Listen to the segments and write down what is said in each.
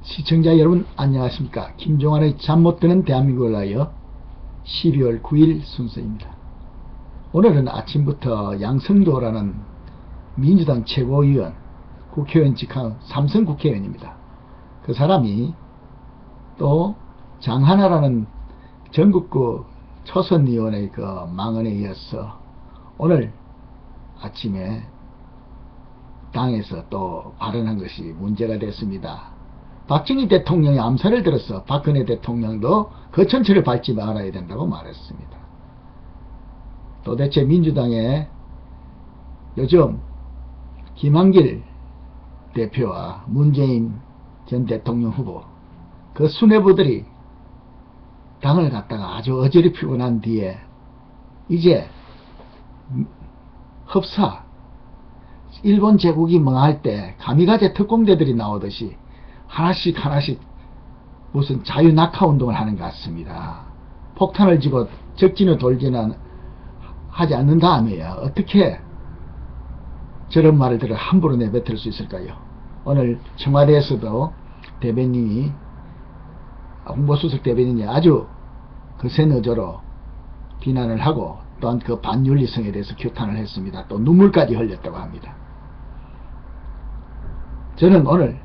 시청자 여러분 안녕하십니까. 김종환의 잠 못 드는 대한민국을 위하여 12월 9일 순서입니다. 오늘은 아침부터 양성도라는 민주당 최고위원, 국회의원직한 삼선 국회의원입니다. 그 사람이 또 장하나라는 전국구 초선의원의 그 망언에 이어서 오늘 아침에 당에서 또 발언한 것이 문제가 됐습니다. 박정희 대통령이 암살을 들어서 박근혜 대통령도 거천처를 밟지 말아야 된다고 말했습니다. 도대체 민주당의 요즘 김한길 대표와 문재인 전 대통령 후보 그 수뇌부들이 당을 갖다가 아주 어지럽히고 난 뒤에 이제 흡사 일본 제국이 망할 때 가미가제 특공대들이 나오듯이 하나씩 무슨 자유낙하운동을 하는 것 같습니다. 폭탄을 쥐고 적진을 돌지는 하지 않는 다음에야 어떻게 저런 말을 들어 함부로 내뱉을 수 있을까요? 오늘 청와대에서도 대변인이 홍보수석 대변인이 아주 거센 어조로 비난을 하고 또한 그 반윤리성에 대해서 규탄을 했습니다. 또 눈물까지 흘렸다고 합니다. 저는 오늘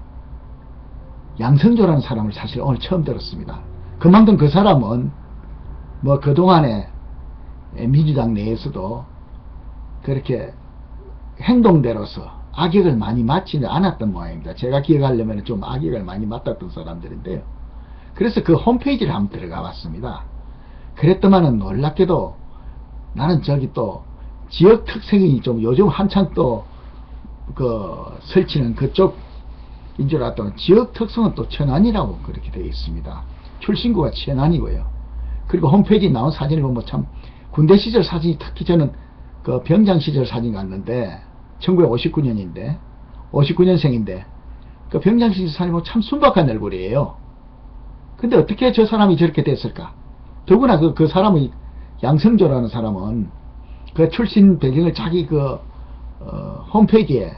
양성조라는 사람을 사실 오늘 처음 들었습니다. 그만큼 그 사람은 뭐 그동안에 민주당 내에서도 그렇게 행동대로서 악역을 많이 맞지는 않았던 모양입니다. 제가 기억하려면 좀 악역을 많이 맡았던 사람들인데요. 그래서 그 홈페이지를 한번 들어가 봤습니다. 그랬더만은 놀랍게도 나는 저기 또 지역 특색이 좀 요즘 한창 또 그 설치는 그쪽 인 줄 알았더니 지역 특성은 또 천안이라고 그렇게 되어 있습니다. 출신구가 천안이고요. 그리고 홈페이지에 나온 사진을 보면 참 군대 시절 사진이 특히 저는 그 병장 시절 사진 같는데 1959년인데 59년생인데 그 병장 시절 사진 보면 참 순박한 얼굴이에요. 근데 어떻게 저 사람이 저렇게 됐을까? 더구나 그 사람의 양성조라는 사람은 그 출신 배경을 자기 그 홈페이지에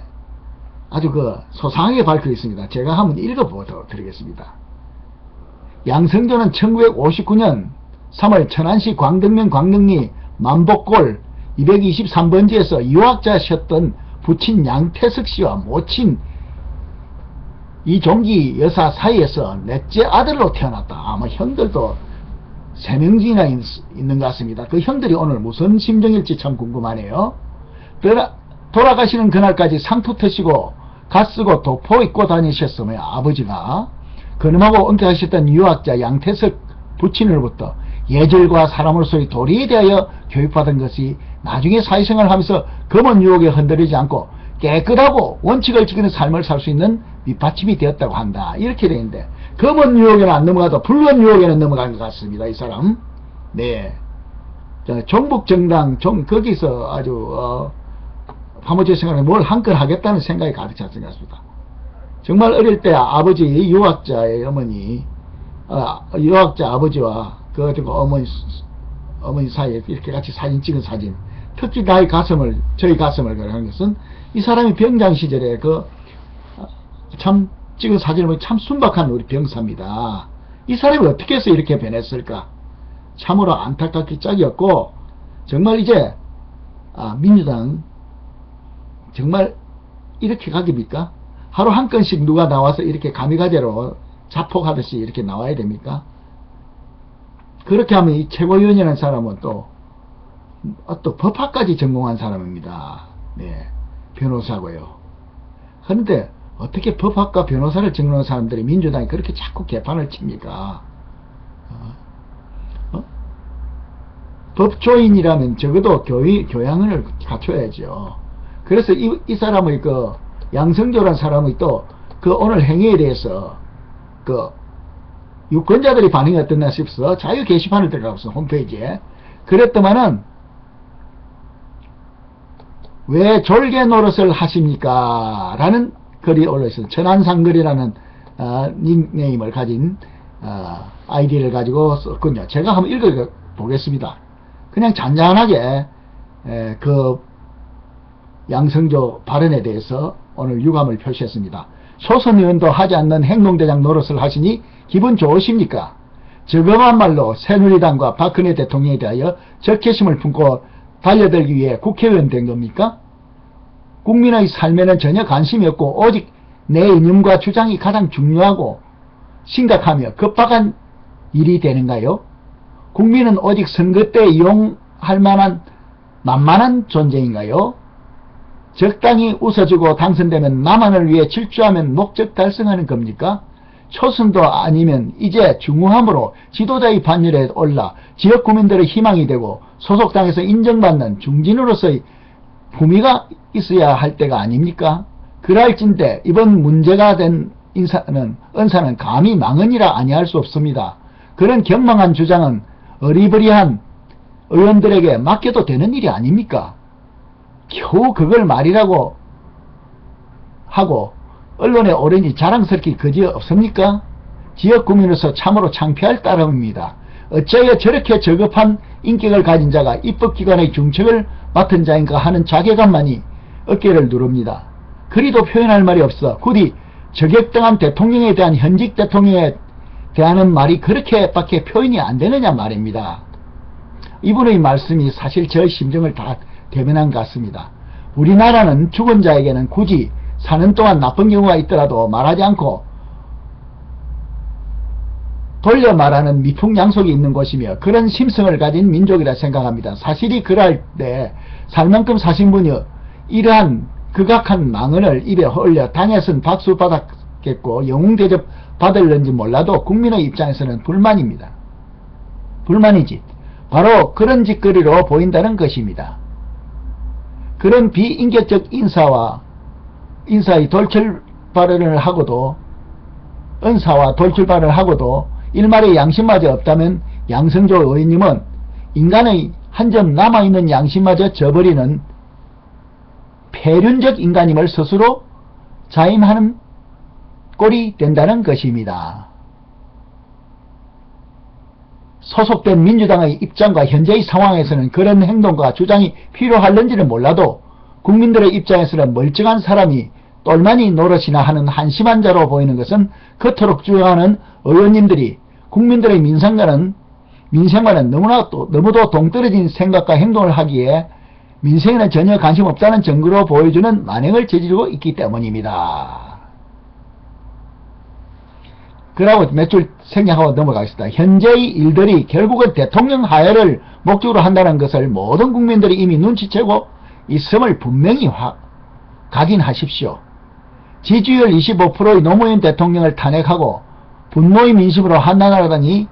아주 그 소상하게 밝혀 있습니다. 제가 한번 읽어보도록 드리겠습니다. 양성조는 1959년 3월 천안시 광덕면 광덕리 만복골 223번지에서 유학자셨던 부친 양태석씨와 모친 이종기 여사 사이에서 넷째 아들로 태어났다. 아마 형들도 3명이나 있는 것 같습니다. 그 형들이 오늘 무슨 심정일지 참 궁금하네요. 돌아가시는 그날까지 상투 트시고 갓 쓰고 도포 입고 다니셨으며 아버지가 그놈하고 은퇴하셨던 유학자 양태석 부친으로부터 예절과 사람으로서의 도리에 대하여 교육받은 것이 나중에 사회생활을 하면서 검은 유혹에 흔들리지 않고 깨끗하고 원칙을 지키는 삶을 살 수 있는 밑받침이 되었다고 한다. 이렇게 되는데 검은 유혹에는 안 넘어가도 붉은 유혹에는 넘어간 것 같습니다. 이 사람. 네. 종북정당 거기서 아주 파묻혀 생각에 뭘 한건 하겠다는 생각이 가득 찼던 것 같습니다. 정말 어릴 때 아버지 유학자의 어머니 유학자 아버지와 그 어머니 사이에 이렇게 같이 사진 찍은 사진, 특히 저희 가슴을 그러는 것은 이 사람이 병장 시절에 그 참 찍은 사진을 보면 참 순박한 우리 병사입니다. 이 사람이 어떻게 해서 이렇게 변했을까? 참으로 안타깝기 짝이 없고 정말 이제 민주당 정말 이렇게 가깁니까? 하루 한 건씩 누가 나와서 이렇게 가미가제로 자폭하듯이 이렇게 나와야 됩니까? 그렇게 하면 이 최고위원이라는 사람은 또 법학까지 전공한 사람입니다. 네, 변호사고요. 그런데 어떻게 법학과 변호사를 전공한 사람들이 민주당이 그렇게 자꾸 개판을 칩니까? 법조인이라면 적어도 교양을 갖춰야죠. 그래서 이 사람의 그 양성조라는 사람의 또 그 오늘 행위에 대해서 그 유권자들이 반응이 어땠나 싶어서 자유 게시판을 들어가서 홈페이지에 그랬더만은 왜 졸개 노릇을 하십니까? 라는 글이 올라있어요. 천안상글이라는 닉네임을 가진 아이디를 가지고 썼군요. 제가 한번 읽어보겠습니다. 그냥 잔잔하게 그 양성조 발언에 대해서 오늘 유감을 표시했습니다. 초선 의원도 하지 않는 행동대장 노릇을 하시니 기분 좋으십니까? 저금한 말로 새누리당과 박근혜 대통령에 대하여 적개심을 품고 달려들기 위해 국회의원 된 겁니까? 국민의 삶에는 전혀 관심이 없고 오직 내 이념과 주장이 가장 중요하고 심각하며 급박한 일이 되는가요? 국민은 오직 선거 때 이용할 만한 만만한 존재인가요? 적당히 웃어주고 당선되면 남한을 위해 질주하면 목적 달성하는 겁니까? 초선도 아니면 이제 중후함으로 지도자의 반열에 올라 지역 구민들의 희망이 되고 소속당에서 인정받는 중진으로서의 품위가 있어야 할 때가 아닙니까? 그랄진데 이번 문제가 된 은사는 감히 망언이라 아니할 수 없습니다. 그런 경망한 주장은 어리버리한 의원들에게 맡겨도 되는 일이 아닙니까? 겨우 그걸 말이라고 하고 언론에 오르니 자랑스럽게 그지 없습니까? 지역구민으로서 참으로 창피할 따름입니다. 어찌하여 저렇게 저급한 인격을 가진 자가 입법기관의 중책을 맡은 자인가 하는 자괴감만이 어깨를 누릅니다. 그리도 표현할 말이 없어 굳이 저격당한 대통령에 대한 현직 대통령에 대하는 말이 그렇게밖에 표현이 안 되느냐 말입니다. 이분의 말씀이 사실 저 심정을 다 대변한 것 같습니다. 우리나라는 죽은 자에게는 굳이 사는 동안 나쁜 경우가 있더라도 말하지 않고 돌려 말하는 미풍양속이 있는 곳이며 그런 심성을 가진 민족이라 생각합니다. 사실이 그럴 때 살 만큼 사신 분이 이러한 극악한 망언을 입에 흘려 당에선 박수 받았겠고 영웅 대접 받을는지 몰라도 국민의 입장에서는 불만입니다. 불만이지. 바로 그런 짓거리로 보인다는 것입니다. 그런 비인격적 인사의 돌출 발언을 하고도 은사와 돌출 발언을 하고도 일말의 양심마저 없다면 양성조 의원님은 인간의 한 점 남아있는 양심마저 저버리는 폐륜적 인간임을 스스로 자임하는 꼴이 된다는 것입니다. 소속된 민주당의 입장과 현재의 상황에서는 그런 행동과 주장이 필요할는지는 몰라도 국민들의 입장에서는 멀쩡한 사람이 똘마니 노릇이나 하는 한심한 자로 보이는 것은 그토록 주장하는 의원님들이 국민들의 민생과는 너무도 동떨어진 생각과 행동을 하기에 민생에는 전혀 관심 없다는 증거로 보여주는 만행을 저지르고 있기 때문입니다. 그러고 몇 줄 생략하고 넘어가겠습니다. 현재의 일들이 결국은 대통령 하야를 목적으로 한다는 것을 모든 국민들이 이미 눈치채고 있음을 분명히 각인하십시오. 지지율 25%의 노무현 대통령을 탄핵하고 분노의 민심으로 한나라당이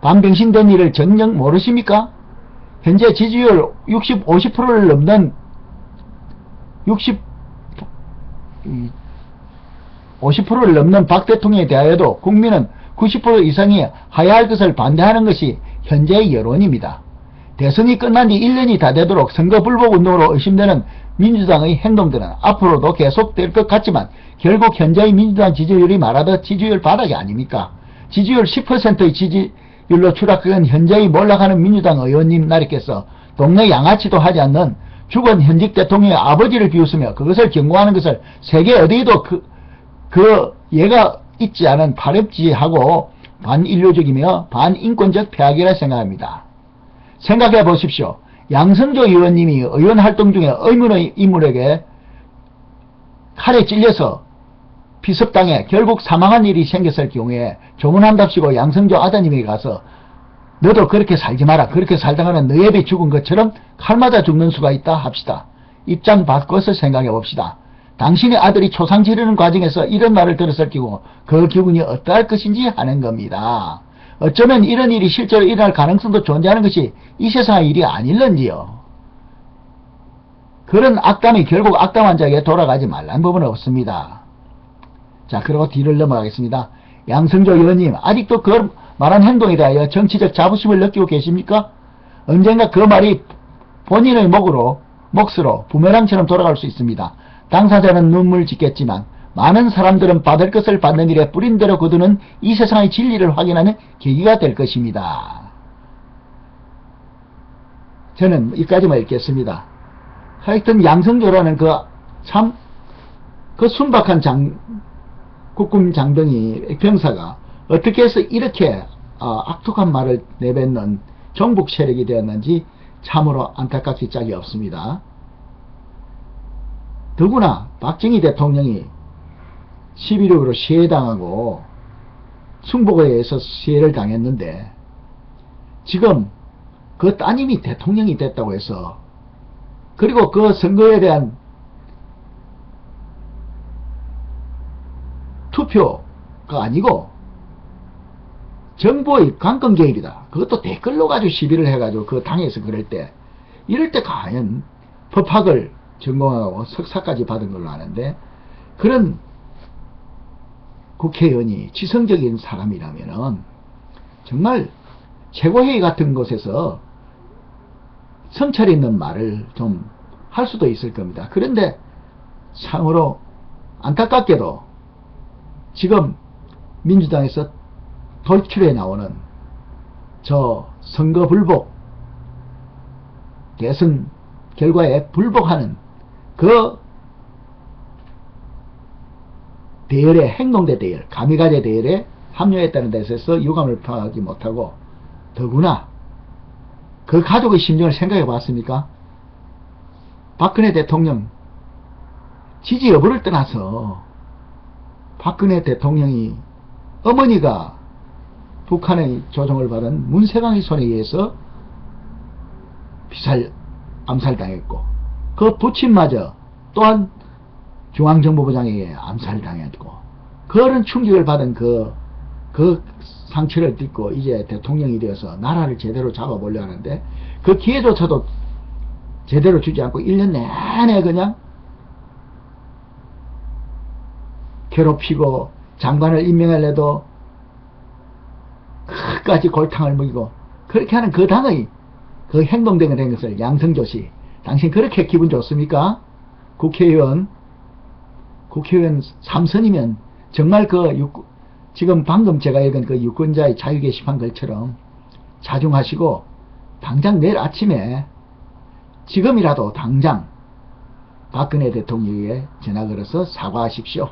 반병신된 일을 전혀 모르십니까? 현재 지지율 50%를 넘는 50%를 넘는 박 대통령에 대하여도 국민은 90% 이상이 하야할 것을 반대하는 것이 현재의 여론입니다. 대선이 끝난 지 1년이 다 되도록 선거 불복 운동으로 의심되는 민주당의 행동들은 앞으로도 계속될 것 같지만 결국 현재의 민주당 지지율이 말하듯 지지율 바닥이 아닙니까? 지지율 10%의 지지율로 추락한 현재의 몰락하는 민주당 의원님 나리께서 동네 양아치도 하지 않는 죽은 현직 대통령의 아버지를 비웃으며 그것을 경고하는 것을 세계 어디에도 그 예가 있지 않은 파렴치하고 반인류적이며 반인권적 폐악이라 생각합니다. 생각해 보십시오. 양성조 의원님이 의원 활동 중에 의문의 인물에게 칼에 찔려서 피습당해 결국 사망한 일이 생겼을 경우에 조문한답시고 양성조 아드님에게 가서 너도 그렇게 살지 마라. 그렇게 살다가는 너의 배 죽은 것처럼 칼 맞아 죽는 수가 있다 합시다. 입장 바꿔서 생각해 봅시다. 당신의 아들이 초상 지르는 과정에서 이런 말을 들었을 경우 그 기분이 어떠할 것인지 하는 겁니다. 어쩌면 이런 일이 실제로 일어날 가능성도 존재하는 것이 이 세상의 일이 아닐런지요. 그런 악담이 결국 악담한 자에게 돌아가지 말라는 법은 없습니다. 자, 그리고 뒤를 넘어가겠습니다. 양성조 의원님, 아직도 그 말한 행동에 대하여 정치적 자부심을 느끼고 계십니까? 언젠가 그 말이 본인의 몫으로 부메랑처럼 돌아갈 수 있습니다. 당사자는 눈물 짓겠지만 많은 사람들은 받을 것을 받는 일에 뿌린 대로 거두는 이 세상의 진리를 확인하는 계기가 될 것입니다. 저는 여기까지만 읽겠습니다. 하여튼 양성조라는 그 그 순박한 국군 장병이 병사가 어떻게 해서 이렇게 악독한 말을 내뱉는 종북 세력이 되었는지 참으로 안타깝기 짝이 없습니다. 더구나 박정희 대통령이 11.6으로 시해당하고 승복에 의해서 시해를 당했는데 지금 그 따님이 대통령이 됐다고 해서 그리고 그 선거에 대한 투표가 아니고 정부의 관건 개입이다. 그것도 댓글로 가지고 시비를 해가지고 그 당에서 그럴 때 이럴 때 과연 법학을 전공하고 석사까지 받은 걸로 아는데 그런 국회의원이 지성적인 사람이라면은 정말 최고회의 같은 곳에서 성찰 있는 말을 좀 할 수도 있을 겁니다. 그런데 참으로 안타깝게도 지금 민주당에서 돌출해 나오는 저 선거 불복, 대선 결과에 불복하는 그 대열에 행동대 대열, 가미가제 대열에 합류했다는 데서 유감을 표하지 못하고 더구나 그 가족의 심정을 생각해 봤습니까? 박근혜 대통령 지지 여부를 떠나서 박근혜 대통령이 어머니가 북한의 조종을 받은 문세광의 손에 의해서 암살당했고 그 부친마저 또한 중앙정보부장에 의해 암살당했고 그런 충격을 받은 그 상처를 딛고 이제 대통령이 되어서 나라를 제대로 잡아보려 하는데 그 기회조차도 제대로 주지 않고 1년 내내 그냥 괴롭히고 장관을 임명하려도 끝까지 골탕을 먹이고 그렇게 하는 그 당의 그 행동대가 된 것을 양성조씨 당신 그렇게 기분 좋습니까? 국회의원 3선이면 정말 지금 방금 제가 읽은 그 유권자의 자유 게시판 글처럼 자중하시고 당장 내일 아침에 지금이라도 당장 박근혜 대통령에게 전화 걸어서 사과하십시오.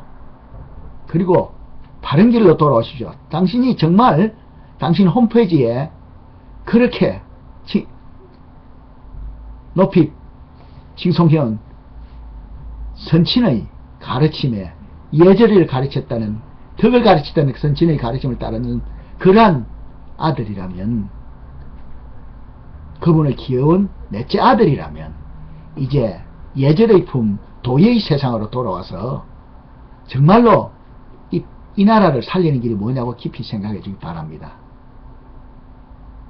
그리고 바른 길로 돌아오십시오. 당신이 정말 당신 홈페이지에 그렇게 높이 칭송해온 선친의 가르침에 예절을 가르쳤다는 덕을 가르쳤다는 선친의 가르침을 따르는 그러한 아들이라면 그분의 귀여운 넷째 아들이라면 이제 예절의 품 도의 세상으로 돌아와서 정말로 이 나라를 살리는 길이 뭐냐고 깊이 생각해 주기 바랍니다.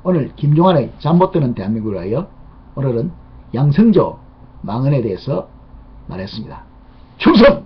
오늘 김종환의 잠 못 드는 대한민국을 위하여 오늘은 양성조 망언에 대해서 말했습니다. 충성!